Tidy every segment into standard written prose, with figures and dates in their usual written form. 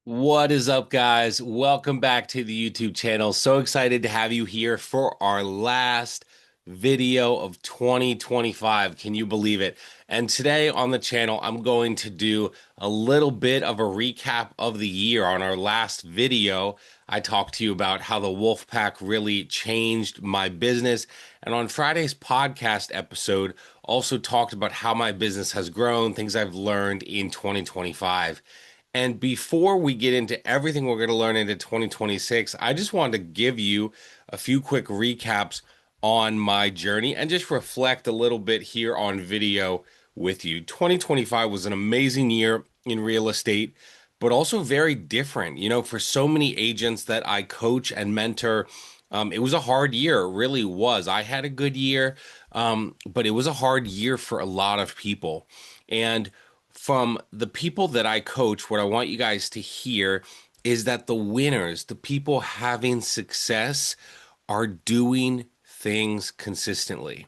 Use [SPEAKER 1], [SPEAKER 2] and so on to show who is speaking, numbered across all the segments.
[SPEAKER 1] What is up, guys? Welcome back to the YouTube channel. So excited to have you here for our last video of 2025. Can you believe it? And today on the channel, I'm going to do a little bit of a recap of the year. On our last video, I talked to you about how the Wolf Pack really changed my business. And on Friday's podcast episode, also talked about how my business has grown, things I've learned in 2025. And before we get into everything we're going to learn into 2026, I just wanted to give you a few quick recaps on my journey and just reflect a little bit here on video with you. 2025 was an amazing year in real estate, but also very different. For so many agents that I coach and mentor, it was a hard year. It really was. I had a good year, but it was a hard year for a lot of people. And from the people that I coach, what I want you guys to hear is that the winners, the people having success, are doing things consistently.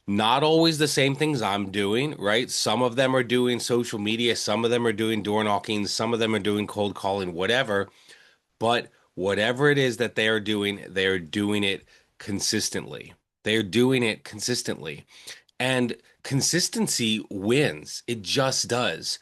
[SPEAKER 1] Not always the same things I'm doing, right? Some of them are doing social media, some of them are doing door knocking, some of them are doing cold calling, whatever. But whatever it is that they are doing it consistently. They are doing it consistently. And consistency wins. It just does.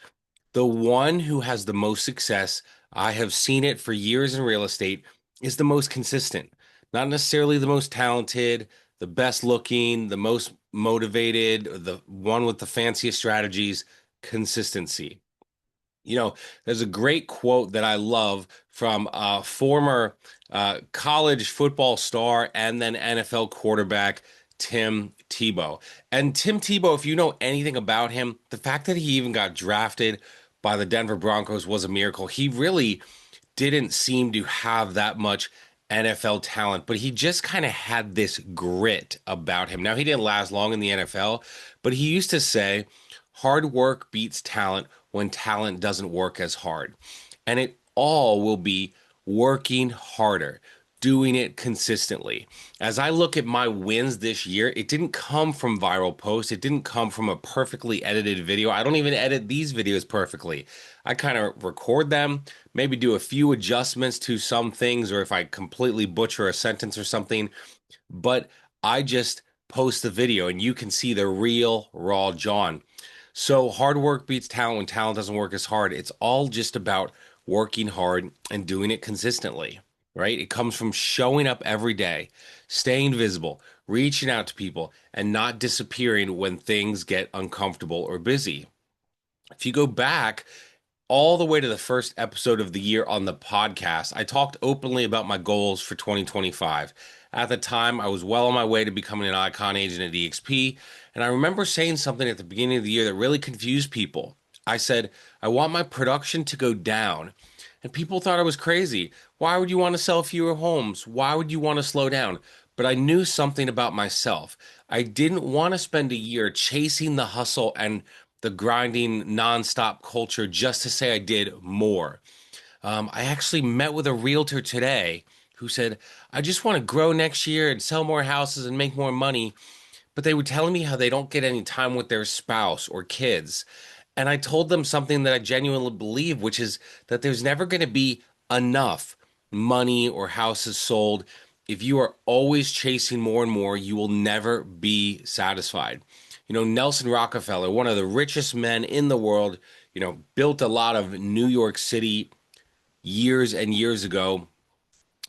[SPEAKER 1] The one who has the most success, I have seen it for years in real estate, is the most consistent. Not necessarily the most talented, the best looking, the most motivated, the one with the fanciest strategies. Consistency. There's a great quote that I love from a former college football star and then NFL quarterback, Tim Tebow. And Tim Tebow, if you know anything about him, the fact that he even got drafted by the Denver Broncos was a miracle. He really didn't seem to have that much NFL talent, but he just kind of had this grit about him. Now, he didn't last long in the NFL, but he used to say, hard work beats talent when talent doesn't work as hard. And it all will be working harder, doing it consistently. As I look at my wins this year, it didn't come from viral posts. It didn't come from a perfectly edited video. I don't even edit these videos perfectly. I kind of record them, maybe do a few adjustments to some things, or if I completely butcher a sentence or something, but I just post the video and you can see the real raw John. So hard work beats talent when talent doesn't work as hard. It's all just about working hard and doing it consistently, right? It comes from showing up every day, staying visible, reaching out to people, and not disappearing when things get uncomfortable or busy. If you go back all the way to the first episode of the year on the podcast, I talked openly about my goals for 2025. At the time, I was well on my way to becoming an icon agent at EXP, and I remember saying something at the beginning of the year that really confused people. I said, I want my production to go down. And people thought I was crazy. Why would you want to sell fewer homes? Why would you want to slow down? But I knew something about myself. I didn't want to spend a year chasing the hustle and the grinding nonstop culture just to say I did more. I actually met with a realtor today who said, I just want to grow next year and sell more houses and make more money. But they were telling me how they don't get any time with their spouse or kids. And I told them something that I genuinely believe, which is that there's never going to be enough money or houses sold. If you are always chasing more and more, you will never be satisfied. Nelson Rockefeller, one of the richest men in the world, built a lot of New York City years and years ago.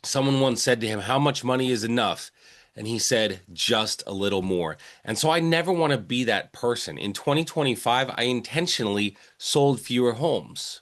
[SPEAKER 1] Someone once said to him, how much money is enough? And he said, just a little more. And so I never want to be that person. In 2025, I intentionally sold fewer homes,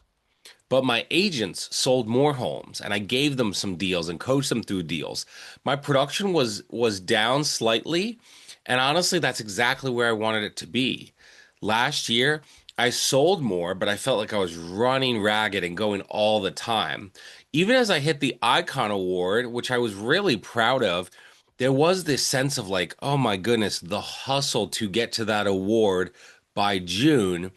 [SPEAKER 1] but my agents sold more homes and I gave them some deals and coached them through deals. My production was down slightly, and honestly, that's exactly where I wanted it to be. Last year, I sold more, but I felt like I was running ragged and going all the time. Even as I hit the Icon Award, which I was really proud of, there was this sense of like, oh my goodness, the hustle to get to that award by June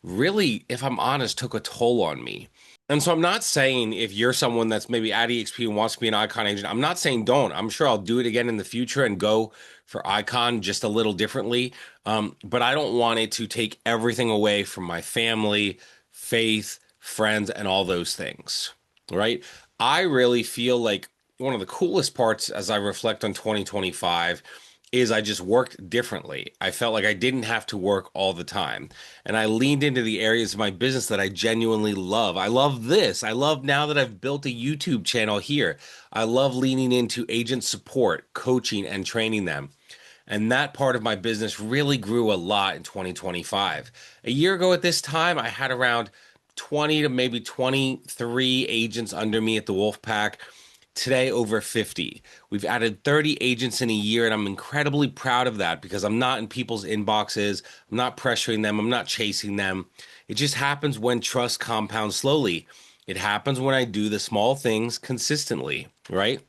[SPEAKER 1] really, if I'm honest, took a toll on me. And so I'm not saying if you're someone that's maybe at EXP and wants to be an icon agent, I'm not saying don't. I'm sure I'll do it again in the future and go for icon just a little differently. But I don't want it to take everything away from my family, faith, friends, and all those things. right? I really feel like one of the coolest parts as I reflect on 2025 is I just worked differently. I felt like I didn't have to work all the time. And I leaned into the areas of my business that I genuinely love. I love this. I love now that I've built a YouTube channel here. I love leaning into agent support, coaching, and training them. And that part of my business really grew a lot in 2025. A year ago at this time, I had around 20 to maybe 23 agents under me at the Wolfpack. Today, over 50. We've added 30 agents in a year, and I'm incredibly proud of that because I'm not in people's inboxes. I'm not pressuring them. I'm not chasing them. It just happens when trust compounds slowly. It happens when I do the small things consistently, right?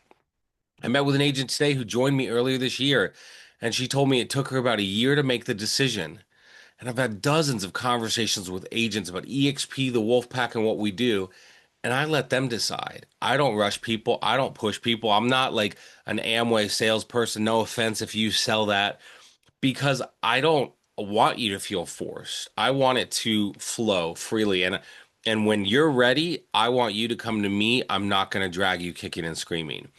[SPEAKER 1] I met with an agent today who joined me earlier this year, and she told me it took her about a year to make the decision. And I've had dozens of conversations with agents about EXP, the Wolfpack, and what we do. And I let them decide. I don't rush people. I don't push people. I'm not like an Amway salesperson. No offense if you sell that, because I don't want you to feel forced. I want it to flow freely. And when you're ready, I want you to come to me. I'm not going to drag you kicking and screaming.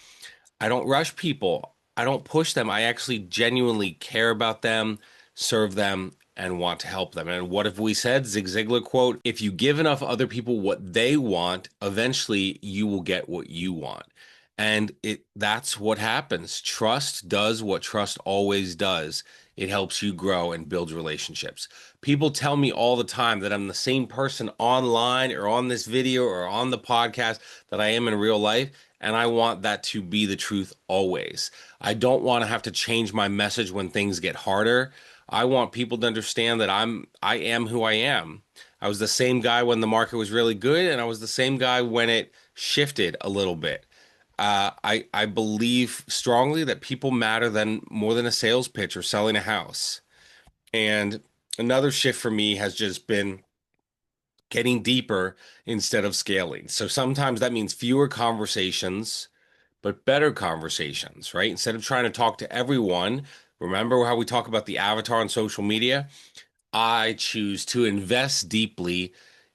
[SPEAKER 1] I don't rush people. I don't push them. I actually genuinely care about them, serve them, and want to help them. And what have we said? Zig Ziglar quote, if you give enough other people what they want, eventually you will get what you want. And that's what happens. Trust does what trust always does. It helps you grow and build relationships. People tell me all the time that I'm the same person online or on this video or on the podcast that I am in real life. And I want that to be the truth always. I don't want to have to change my message when things get harder. I want people to understand that I am who I am. I was the same guy when the market was really good, and I was the same guy when it shifted a little bit. I believe strongly that people matter than more than a sales pitch or selling a house. And another shift for me has just been getting deeper instead of scaling. So sometimes that means fewer conversations, but better conversations, right? Instead of trying to talk to everyone, remember how we talk about the avatar on social media? I choose to invest deeply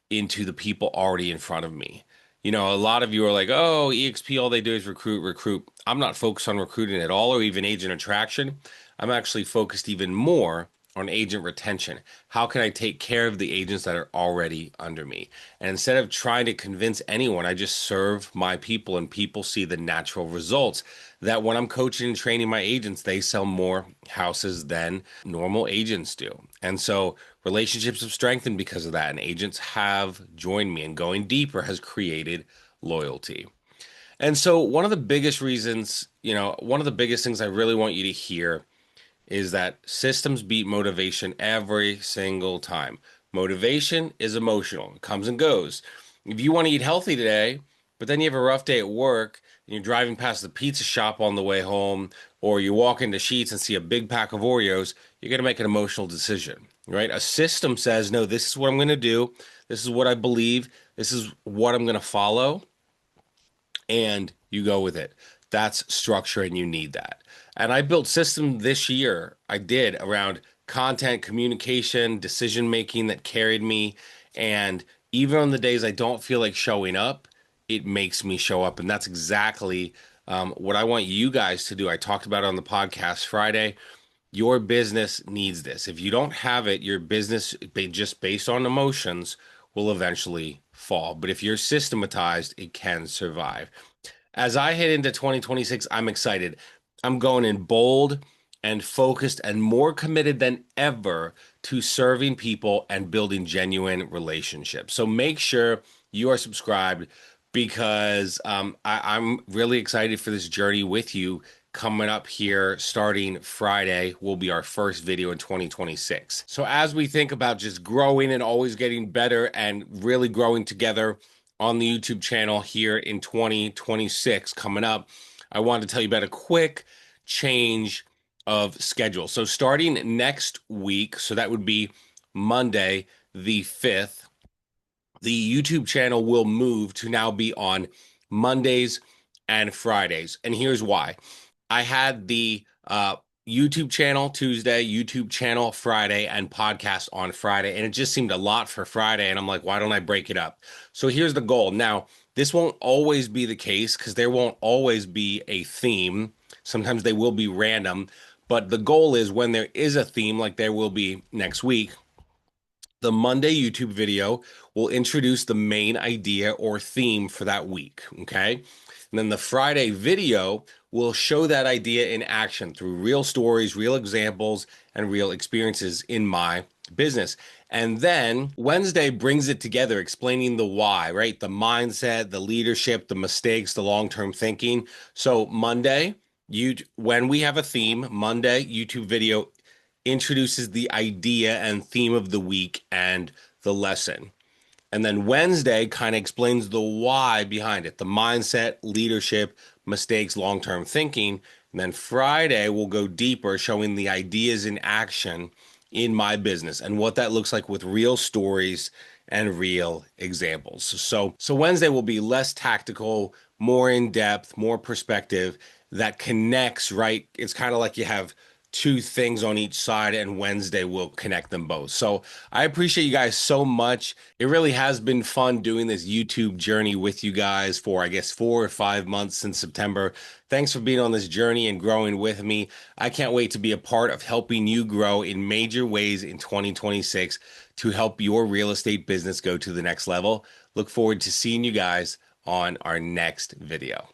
[SPEAKER 1] into the people already in front of me. You know, a lot of you are like, oh, EXP, all they do is recruit, recruit. I'm not focused on recruiting at all or even agent attraction. I'm actually focused even more on agent retention. How can I take care of the agents that are already under me? And instead of trying to convince anyone, I just serve my people and people see the natural results that when I'm coaching and training my agents, they sell more houses than normal agents do. And so relationships have strengthened because of that, and agents have joined me, and going deeper has created loyalty. And so, one of the biggest reasons, one of the biggest things I really want you to hear is that systems beat motivation every single time. Motivation is emotional, it comes and goes. If you want to eat healthy today, but then you have a rough day at work and you're driving past the pizza shop on the way home, or you walk into Sheets and see a big pack of Oreos, you're going to make an emotional decision, right? A system says, no, this is what I'm going to do. This is what I believe. This is what I'm going to follow, and you go with it. That's structure, and you need that. And I built system this year. I did around content, communication, decision making that carried me. And even on the days I don't feel like showing up, it makes me show up. And that's exactly what I want you guys to do. I talked about it on the podcast Friday. Your business needs this. If you don't have it, your business, just based on emotions, will eventually fall. But if you're systematized, it can survive. As I head into 2026, I'm excited. I'm going in bold and focused and more committed than ever to serving people and building genuine relationships. So make sure you are subscribed because I'm really excited for this journey with you. Coming up here starting Friday will be our first video in 2026. So, as we think about just growing and always getting better and really growing together on the YouTube channel here in 2026 coming up, I wanted to tell you about a quick change of schedule. So, starting next week, so that would be Monday, the 5th, the YouTube channel will move to now be on Mondays and Fridays. And here's why. I had the YouTube channel Tuesday, YouTube channel Friday, and podcast on Friday. And it just seemed a lot for Friday. And I'm like, why don't I break it up? So here's the goal. Now, This won't always be the case because there won't always be a theme. Sometimes they will be random, but the goal is when there is a theme, like there will be next week, the Monday YouTube video will introduce the main idea or theme for that week. Okay. And then the Friday video will show that idea in action through real stories, real examples, and real experiences in my business. And then Wednesday brings it together, explaining the why, right? The mindset, the leadership, the mistakes, the long term thinking. So Monday, when we have a theme, Monday YouTube video introduces the idea and theme of the week and the lesson. And then Wednesday kind of explains the why behind it, the mindset, leadership, mistakes, long term thinking. And then Friday, we'll go deeper, showing the ideas in action in my business and what that looks like with real stories and real examples. So Wednesday will be less tactical, more in depth, more perspective that connects, right? It's kind of like you have two things on each side, and Wednesday will connect them both. So I appreciate you guys so much. It really has been fun doing this YouTube journey with you guys for, I guess, 4 or 5 months since September. Thanks for being on this journey and growing with me. I can't wait to be a part of helping you grow in major ways in 2026 to help your real estate business go to the next level. Look forward to seeing you guys on our next video.